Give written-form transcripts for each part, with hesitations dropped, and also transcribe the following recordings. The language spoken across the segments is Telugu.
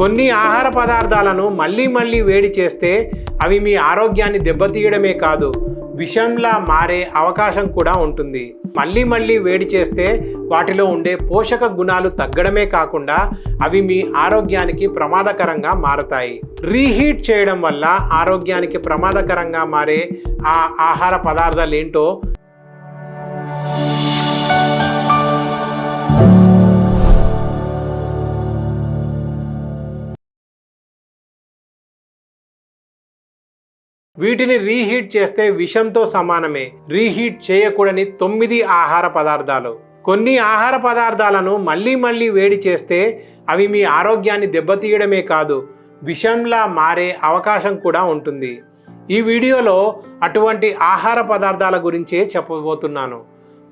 కొన్ని ఆహార పదార్థాలను మళ్ళీ వేడి చేస్తే అవి మీ ఆరోగ్యాన్ని దెబ్బతీయడమే కాదు, విషంలా మారే అవకాశం కూడా ఉంటుంది. మళ్ళీ వేడి చేస్తే వాటిలో ఉండే పోషక గుణాలు తగ్గడమే కాకుండా అవి మీ ఆరోగ్యానికి ప్రమాదకరంగా మారతాయి. రీహీట్ చేయడం వల్ల ఆరోగ్యానికి ప్రమాదకరంగా మారే ఆ ఆహార పదార్థాలు ఏంటో వీటిని రీహీట్ చేస్తే విషంతో సమానమే. రీహీట్ చేయకూడని 9 ఆహార పదార్థాలు. కొన్ని ఆహార పదార్థాలను మళ్ళీ వేడి చేస్తే అవి మీ ఆరోగ్యాన్ని దెబ్బతీయడమే కాదు, విషంలా మారే అవకాశం కూడా ఉంటుంది. ఈ వీడియోలో అటువంటి ఆహార పదార్థాల గురించే చెప్పబోతున్నాను.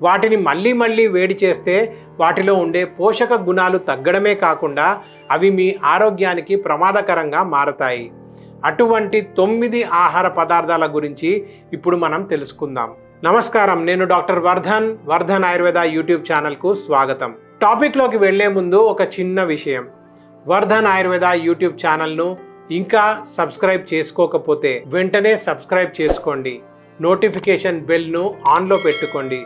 వాటిని మళ్ళీ వేడి చేస్తే వాటిలో ఉండే పోషక గుణాలు తగ్గడమే కాకుండా అవి మీ ఆరోగ్యానికి ప్రమాదకరంగా మారతాయి. అటువంటి 9 ఆహార పదార్థాల గురించి ఇప్పుడు మనం తెలుసుకుందాం. నమస్కారం, నేను డాక్టర్ వర్ధన్ ఆయుర్వేద యూట్యూబ్ ఛానల్కు స్వాగతం. టాపిక్లోకి వెళ్లే ముందు ఒక చిన్న విషయం. వర్ధన్ ఆయుర్వేద యూట్యూబ్ ఛానల్ను ఇంకా సబ్స్క్రైబ్ చేసుకోకపోతే వెంటనే సబ్స్క్రైబ్ చేసుకోండి. నోటిఫికేషన్ బెల్ను ఆన్లో పెట్టుకోండి.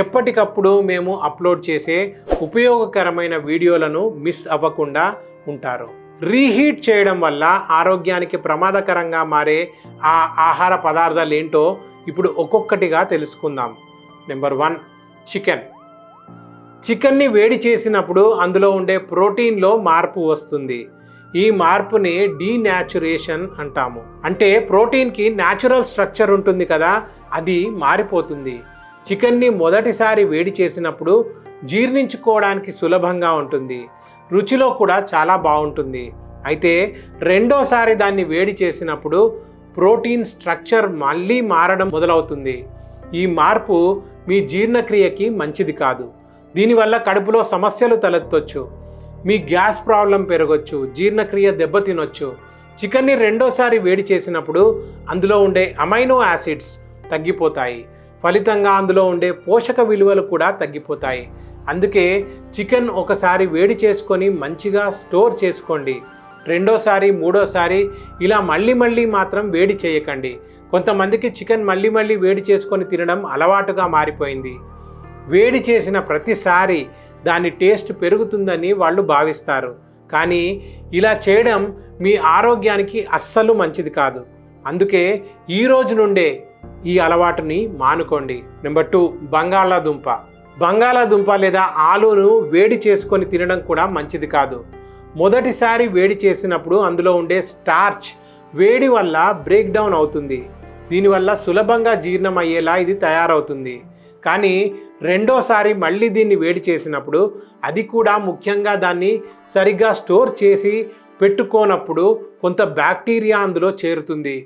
ఎప్పటికప్పుడు మేము అప్లోడ్ చేసే ఉపయోగకరమైన వీడియోలను మిస్ అవ్వకుండా ఉంటారు. రీహీట్ చేయడం వల్ల ఆరోగ్యానికి ప్రమాదకరంగా మారే ఆ ఆహార పదార్థాలు ఏంటో ఇప్పుడు ఒక్కొక్కటిగా తెలుసుకుందాం. నెంబర్ 1, చికెన్ని వేడి చేసినప్పుడు అందులో ఉండే ప్రోటీన్లో మార్పు వస్తుంది. ఈ మార్పుని డీనాచురేషన్ అంటాము. అంటే ప్రోటీన్కి న్యాచురల్ స్ట్రక్చర్ ఉంటుంది కదా, అది మారిపోతుంది. చికెన్ని మొదటిసారి వేడి చేసినప్పుడు జీర్ణించుకోవడానికి సులభంగా ఉంటుంది, రుచిలో కూడా చాలా బాగుంటుంది. అయితే రెండోసారి దాన్ని వేడి చేసినప్పుడు ప్రోటీన్ స్ట్రక్చర్ మళ్ళీ మారడం మొదలవుతుంది. ఈ మార్పు మీ జీర్ణక్రియకి మంచిది కాదు. దీనివల్ల కడుపులో సమస్యలు తలెత్తొచ్చు, మీ గ్యాస్ ప్రాబ్లం పెరగొచ్చు, జీర్ణక్రియ దెబ్బతినొచ్చు. చికెన్ని రెండోసారి వేడి చేసినప్పుడు అందులో ఉండే అమైనో యాసిడ్స్ తగ్గిపోతాయి. ఫలితంగా అందులో ఉండే పోషక విలువలు కూడా తగ్గిపోతాయి. అందుకే చికెన్ ఒకసారి వేడి చేసుకొని మంచిగా స్టోర్ చేసుకోండి. రెండోసారి మూడోసారి ఇలా మళ్ళీ మాత్రం వేడి చేయకండి. కొంతమందికి చికెన్ మళ్ళీ వేడి చేసుకొని తినడం అలవాటుగా మారిపోయింది. వేడి చేసిన ప్రతిసారి దాని టేస్ట్ పెరుగుతుందని వాళ్ళు భావిస్తారు. కానీ ఇలా చేయడం మీ ఆరోగ్యానికి అస్సలు మంచిది కాదు. అందుకే ఈ రోజు నుండే ఈ అలవాటుని మానుకోండి. నెంబర్ 2, బంగాళాదుంప లేదా ఆలును వేడి చేసుకొని తినడం కూడా మంచిది కాదు. మొదటిసారి వేడి చేసినప్పుడు అందులో ఉండే స్టార్చ్ వేడి వల్ల బ్రేక్ డౌన్ అవుతుంది. దీనివల్ల సులభంగా జీర్ణం అయ్యేలా ఇది తయారవుతుంది. కానీ రెండోసారి మళ్ళీ దీన్ని వేడి చేసినప్పుడు, అది కూడా ముఖ్యంగా దాన్ని సరిగ్గా స్టోర్ చేసి పెట్టుకోనప్పుడు కొంత బ్యాక్టీరియా అందులో చేరుతుంది.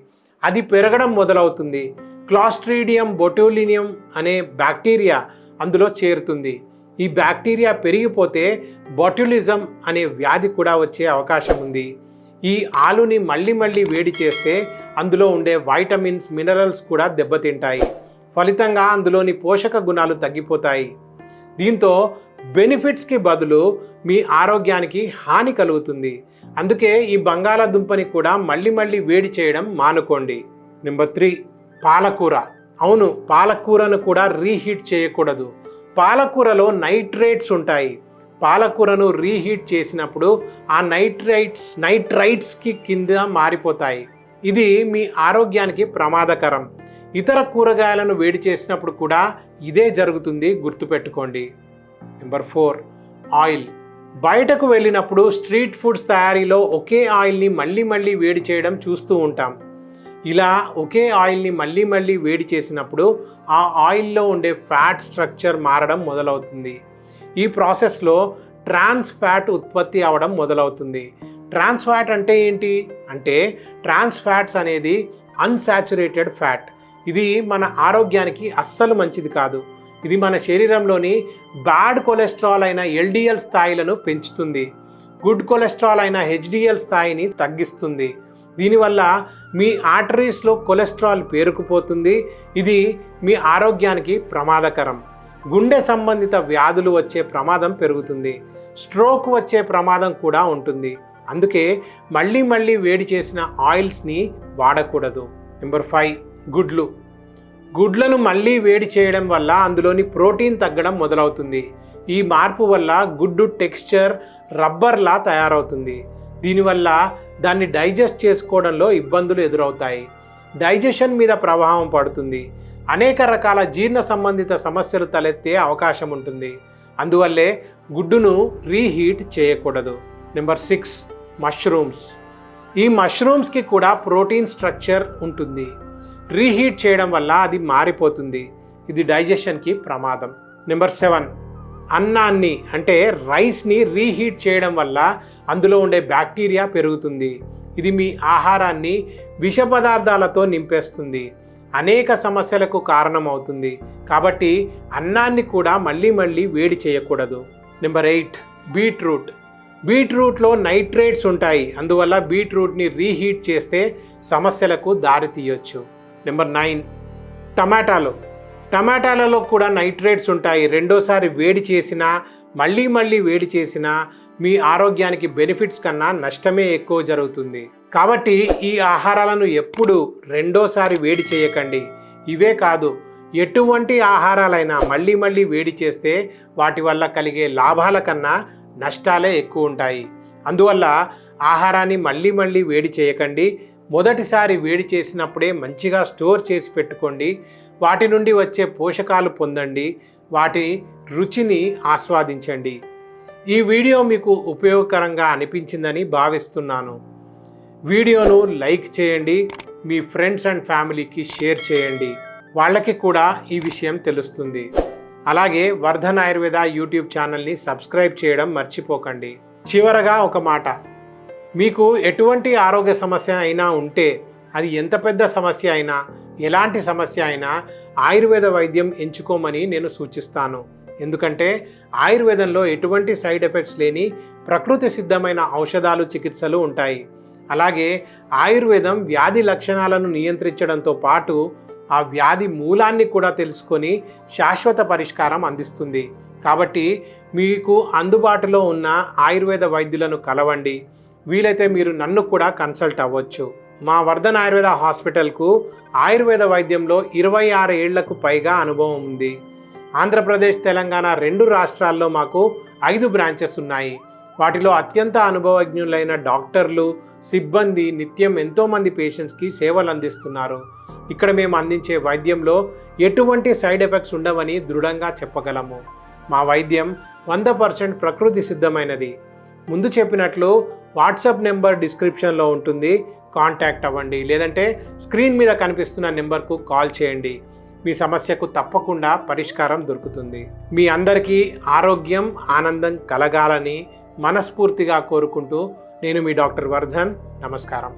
అది పెరగడం మొదలవుతుంది. క్లాస్ట్రీడియం బొటూలినియం అనే బ్యాక్టీరియా అందులో చేరుతుంది. ఈ బ్యాక్టీరియా పెరిగిపోతే బొట్యులిజం అనే వ్యాధి కూడా వచ్చే అవకాశం ఉంది. ఈ ఆలుని మళ్ళీ వేడి చేస్తే అందులో ఉండే వైటమిన్స్, మినరల్స్ కూడా దెబ్బతింటాయి. ఫలితంగా అందులోని పోషక గుణాలు తగ్గిపోతాయి. దీంతో బెనిఫిట్స్కి బదులు మీ ఆరోగ్యానికి హాని కలుగుతుంది. అందుకే ఈ బంగాళాదుంపని కూడా మళ్ళీ వేడి చేయడం మానుకోండి. నెంబర్ 3, పాలకూర. అవును, పాలకూరను కూడా రీహీట్ చేయకూడదు. పాలకూరలో నైట్రేట్స్ ఉంటాయి. పాలకూరను రీహీట్ చేసినప్పుడు ఆ నైట్రైట్స్కి కింద మారిపోతాయి. ఇది మీ ఆరోగ్యానికి ప్రమాదకరం. ఇతర కూరగాయలను వేడి చేసినప్పుడు కూడా ఇదే జరుగుతుంది, గుర్తుపెట్టుకోండి. Number 4, oil. బయటకు వెళ్ళినప్పుడు స్ట్రీట్ ఫుడ్స్ తయారీలో ఒకే ఆయిల్ని మళ్ళీ వేడి చేయడం చూస్తూ ఉంటాం. ఇలా ఒకే ఆయిల్ని మళ్ళీ వేడి చేసినప్పుడు ఆ ఆయిల్లో ఉండే ఫ్యాట్ స్ట్రక్చర్ మారడం మొదలవుతుంది. ఈ ప్రాసెస్లో ట్రాన్స్ ఫ్యాట్ ఉత్పత్తి అవడం మొదలవుతుంది. ట్రాన్స్ ఫ్యాట్ అంటే ఏంటి అంటే, ట్రాన్స్ ఫ్యాట్స్ అనేది అన్సాచురేటెడ్ ఫ్యాట్. ఇది మన ఆరోగ్యానికి అస్సలు మంచిది కాదు. ఇది మన శరీరంలోని బ్యాడ్ కొలెస్ట్రాల్ అయిన LDL స్థాయిలను పెంచుతుంది. గుడ్ కొలెస్ట్రాల్ అయిన HDL స్థాయిని తగ్గిస్తుంది. దీనివల్ల మీ ఆర్టరీస్లో కొలెస్ట్రాల్ పేరుకుపోతుంది. ఇది మీ ఆరోగ్యానికి ప్రమాదకరం. గుండె సంబంధిత వ్యాధులు వచ్చే ప్రమాదం పెరుగుతుంది. స్ట్రోక్ వచ్చే ప్రమాదం కూడా ఉంటుంది. అందుకే మళ్ళీ మళ్ళీ వేడి చేసిన ఆయిల్స్ని వాడకూడదు. నెంబర్ 5, గుడ్లు. గుడ్లను మళ్ళీ వేడి చేయడం వల్ల అందులోని ప్రోటీన్ తగ్గడం మొదలవుతుంది. ఈ మార్పు వల్ల గుడ్డు టెక్స్చర్ రబ్బర్లా తయారవుతుంది. దీనివల్ల దాన్ని డైజెస్ట్ చేసుకోవడంలో ఇబ్బందులు ఎదురవుతాయి. డైజెషన్ మీద ప్రభావం పడుతుంది. అనేక రకాల జీర్ణ సంబంధిత సమస్యలు తలెత్తే అవకాశం ఉంటుంది. అందువల్లే గుడ్డును రీహీట్ చేయకూడదు. Number 6, mushrooms. ఈ మష్రూమ్స్కి కూడా ప్రోటీన్ స్ట్రక్చర్ ఉంటుంది. రీహీట్ చేయడం వల్ల అది మారిపోతుంది. ఇది డైజెషన్కి ప్రమాదం. నెంబర్ 7, అన్నాన్ని అంటే రైస్ని రీహీట్ చేయడం వల్ల అందులో ఉండే బ్యాక్టీరియా పెరుగుతుంది. ఇది మీ ఆహారాన్ని విష పదార్థాలతో నింపేస్తుంది. అనేక సమస్యలకు కారణమవుతుంది. కాబట్టి అన్నాన్ని కూడా మళ్ళీ మళ్ళీ వేడి చేయకూడదు. Number 8, beetroot. బీట్రూట్లో నైట్రేట్స్ ఉంటాయి. అందువల్ల బీట్రూట్ని రీహీట్ చేస్తే సమస్యలకు దారి తీయొచ్చు. నెంబర్ 9, టమాటాలు. టమాటాలలో కూడా నైట్రేట్స్ ఉంటాయి. రెండోసారి వేడి చేసినా మళ్ళీ మళ్ళీ వేడి చేసినా మీ ఆరోగ్యానికి బెనిఫిట్స్ కన్నా నష్టమే ఎక్కువ జరుగుతుంది. కాబట్టి ఈ ఆహారాలను ఎప్పుడు రెండోసారి వేడి చేయకండి. ఇవే కాదు, ఎటువంటి ఆహారాలైనా మళ్ళీ మళ్ళీ వేడి చేస్తే వాటి వల్ల కలిగే లాభాల కన్నా నష్టాలే ఎక్కువ ఉంటాయి. అందువల్ల ఆహారాన్ని మళ్ళీ మళ్ళీ వేడి చేయకండి. మొదటిసారి వేడి చేసినప్పుడే మంచిగా స్టోర్ చేసి పెట్టుకోండి. వాటి నుండి వచ్చే పోషకాలు పొందండి. వాటి రుచిని ఆస్వాదించండి. ఈ వీడియో మీకు ఉపయోగకరంగా అనిపించిందని భావిస్తున్నాను. వీడియోను లైక్ చేయండి. మీ ఫ్రెండ్స్ అండ్ ఫ్యామిలీకి షేర్ చేయండి. వాళ్ళకి కూడా ఈ విషయం తెలుస్తుంది. అలాగే వర్ధన్ ఆయుర్వేద యూట్యూబ్ ఛానల్ని సబ్స్క్రైబ్ చేయడం మర్చిపోకండి. చివరగా ఒక మాట, మీకు ఎటువంటి ఆరోగ్య సమస్య అయినా ఉంటే, అది ఎంత పెద్ద సమస్య అయినా, ఎలాంటి సమస్య అయినా ఆయుర్వేద వైద్యం ఎంచుకోమని నేను సూచిస్తాను. ఎందుకంటే ఆయుర్వేదంలో ఎటువంటి సైడ్ ఎఫెక్ట్స్ లేని ప్రకృతి సిద్ధమైన ఔషధాలు, చికిత్సలు ఉంటాయి. అలాగే ఆయుర్వేదం వ్యాధి లక్షణాలను నియంత్రించడంతో పాటు ఆ వ్యాధి మూలాన్ని కూడా తెలుసుకొని శాశ్వత పరిష్కారం అందిస్తుంది. కాబట్టి మీకు అందుబాటులో ఉన్న ఆయుర్వేద వైద్యులను కలవండి. వీలైతే మీరు నన్ను కూడా కన్సల్ట్ అవ్వచ్చు. మా వర్ధన్ ఆయుర్వేద హాస్పిటల్కు ఆయుర్వేద వైద్యంలో 26 ఏళ్లకు పైగా అనుభవం ఉంది. ఆంధ్రప్రదేశ్, తెలంగాణ 2 రాష్ట్రాల్లో మాకు 5 బ్రాంచెస్ ఉన్నాయి. వాటిలో అత్యంత అనుభవజ్ఞులైన డాక్టర్లు, సిబ్బంది నిత్యం ఎంతోమంది పేషెంట్స్కి సేవలు అందిస్తున్నారు. ఇక్కడ మేము అందించే వైద్యంలో ఎటువంటి సైడ్ ఎఫెక్ట్స్ ఉండవని దృఢంగా చెప్పగలము. మా వైద్యం 100% ప్రకృతి సిద్ధమైనది. ముందు చెప్పినట్లు వాట్సాప్ నెంబర్ డిస్క్రిప్షన్లో ఉంటుంది. కాంటాక్ట్ అవ్వండి. లేదంటే స్క్రీన్ మీద కనిపిస్తున్న నెంబర్కు కాల్ చేయండి. మీ సమస్యకు తప్పకుండా పరిష్కారం దొరుకుతుంది. మీ అందరికీ ఆరోగ్యం, ఆనందం కలగాలని మనస్ఫూర్తిగా కోరుకుంటూ నేను మీ డాక్టర్ వర్ధన్. నమస్కారం.